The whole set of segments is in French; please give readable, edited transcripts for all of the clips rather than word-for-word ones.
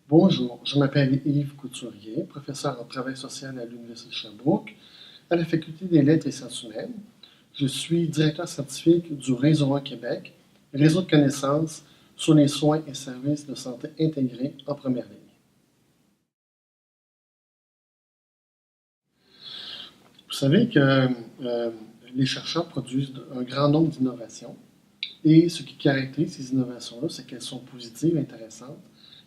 Bonjour, je m'appelle Yves Couturier, professeur en travail social à l'Université de Sherbrooke, à la Faculté des lettres et sciences humaines. Je suis directeur scientifique du Réseau 1 Québec, réseau de connaissances sur les soins et services de santé intégrés en première ligne. Vous savez que les chercheurs produisent un grand nombre d'innovations et ce qui caractérise ces innovations-là, c'est qu'elles sont positives, intéressantes,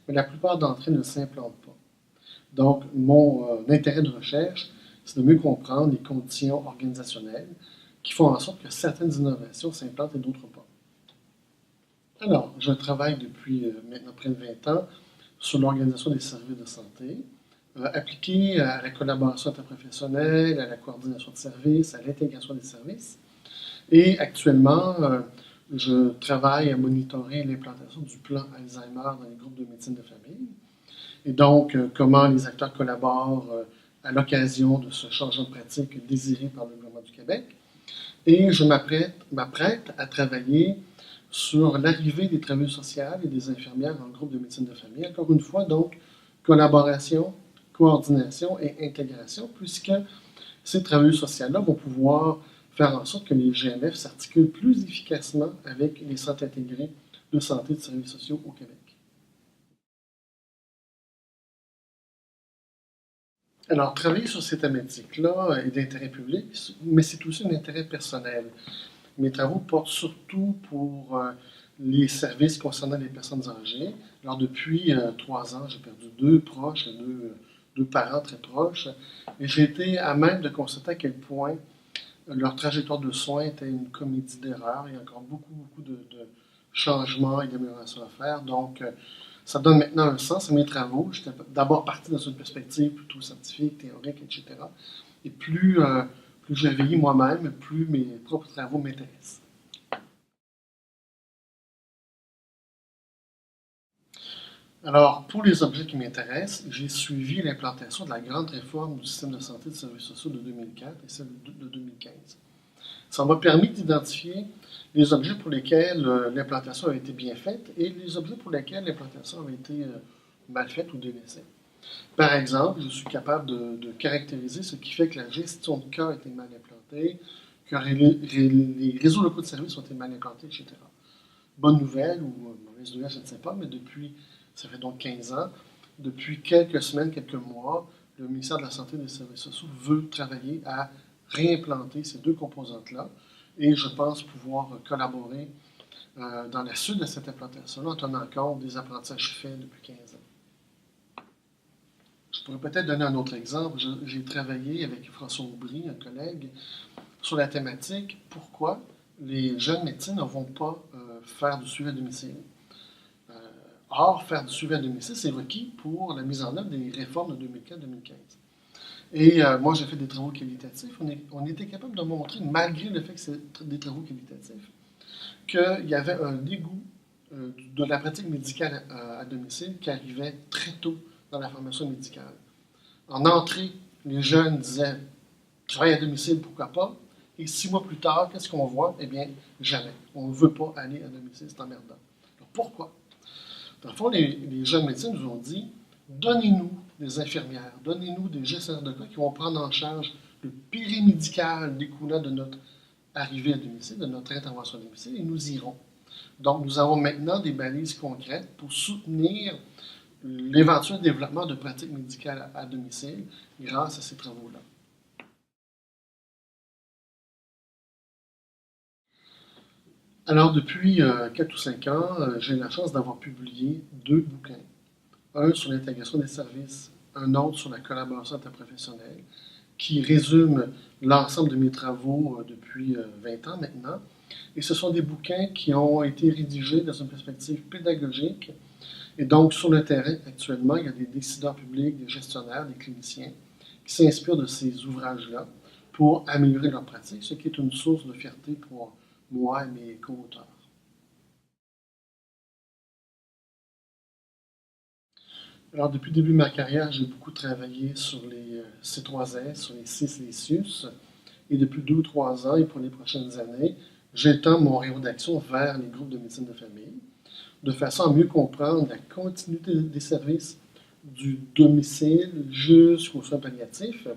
mais la plupart d'entre elles ne s'implantent pas. Donc, mon intérêt de recherche, c'est de mieux comprendre les conditions organisationnelles qui font en sorte que certaines innovations s'implantent et d'autres pas. Alors, je travaille depuis maintenant près de 20 ans sur l'organisation des services de santé, appliquée à la collaboration interprofessionnelle, à la coordination de services, à l'intégration des services. Et actuellement, je travaille à monitorer l'implantation du plan Alzheimer dans les groupes de médecine de famille. Et donc, comment les acteurs collaborent à l'occasion de ce changement de pratique désiré par le gouvernement du Québec. Et je m'apprête à travailler sur l'arrivée des travailleuses sociales et des infirmières dans le groupe de médecine de famille. Encore une fois, donc, collaboration, coordination et intégration, puisque ces travailleuses sociales-là vont pouvoir faire en sorte que les GMF s'articulent plus efficacement avec les centres intégrés de santé et de services sociaux au Québec. Alors, travailler sur ces thématiques-là est d'intérêt public, mais c'est aussi un intérêt personnel. Mes travaux portent surtout pour les services concernant les personnes âgées. Alors, depuis 3 ans, j'ai perdu deux proches, deux parents très proches, et j'ai été à même de constater à quel point leur trajectoire de soins était une comédie d'erreurs. Il y a encore beaucoup de changements et d'améliorations à faire. Donc, ça donne maintenant un sens à mes travaux. J'étais d'abord parti dans une perspective plutôt scientifique, théorique, etc. Et plus j'ai vieilli moi-même, plus mes propres travaux m'intéressent. Alors, pour les objets qui m'intéressent, j'ai suivi l'implantation de la grande réforme du système de santé et de services sociaux de 2004 et celle de 2015. Ça m'a permis d'identifier les objets pour lesquels l'implantation avait été bien faite et les objets pour lesquels l'implantation avait été mal faite ou délaissée. Par exemple, je suis capable de caractériser ce qui fait que la gestion de cas a été mal implantée, que les réseaux locaux de services ont été mal implantés, etc. Bonne nouvelle ou mauvaise nouvelle, je ne sais pas, mais ça fait donc 15 ans, depuis quelques semaines, quelques mois, le ministère de la Santé et des Services sociaux veut travailler à réimplanter ces deux composantes-là et je pense pouvoir collaborer dans la suite de cette implantation-là en tenant compte des apprentissages faits depuis 15 ans. Je pourrais peut-être donner un autre exemple. J'ai travaillé avec François Aubry, un collègue, sur la thématique pourquoi les jeunes médecins ne vont pas faire du suivi à domicile. Or, faire du suivi à domicile, c'est requis pour la mise en œuvre des réformes de 2004-2015. Et moi, j'ai fait des travaux qualitatifs. On était capable de montrer, malgré le fait que c'est des travaux qualitatifs, qu'il y avait un dégoût de la pratique médicale à domicile qui arrivait très tôt dans la formation médicale. En entrée, les jeunes disaient travail à domicile, pourquoi pas. Et 6 mois plus tard, qu'est-ce qu'on voit? Eh bien, jamais. On ne veut pas aller à domicile, c'est emmerdant. Alors pourquoi? Dans le fond, les jeunes médecins nous ont dit donnez-nous des infirmières, donnez-nous des gestionnaires de cas qui vont prendre en charge le périmédical découlant de notre arrivée à domicile, de notre intervention à domicile, et nous irons. Donc, nous avons maintenant des balises concrètes pour soutenir l'éventuel développement de pratiques médicales à domicile grâce à ces travaux-là. Alors, depuis 4 ou 5 ans, j'ai la chance d'avoir publié 2 bouquins. Un sur l'intégration des services, un autre sur la collaboration interprofessionnelle, qui résument l'ensemble de mes travaux depuis 20 ans maintenant. Et ce sont des bouquins qui ont été rédigés dans une perspective pédagogique. Et donc, sur le terrain, actuellement, il y a des décideurs publics, des gestionnaires, des cliniciens qui s'inspirent de ces ouvrages-là pour améliorer leur pratique, ce qui est une source de fierté pour moi et mes co-auteurs. Alors, depuis le début de ma carrière, j'ai beaucoup travaillé sur les C3S, sur les CIS et les CIUS. Et depuis 2 ou 3 ans, et pour les prochaines années, j'étends mon rayon d'action vers les groupes de médecine de famille, de façon à mieux comprendre la continuité des services du domicile jusqu'aux soins palliatifs.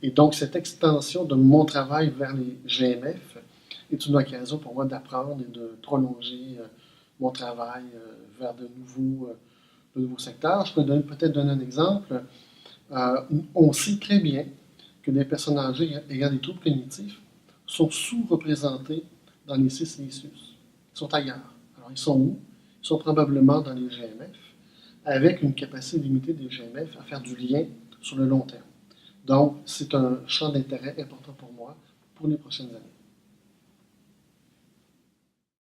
Et donc, cette extension de mon travail vers les GMF est une occasion pour moi d'apprendre et de prolonger mon travail vers de nouveaux secteurs. Je peux peut-être donner un exemple. On sait très bien que les personnes âgées ayant des troubles cognitifs sont sous-représentés dans les CIS et les SUS. Ils sont ailleurs. Alors, ils sont où? Ils sont probablement dans les GMF, avec une capacité limitée des GMF à faire du lien sur le long terme. Donc, c'est un champ d'intérêt important pour moi pour les prochaines années.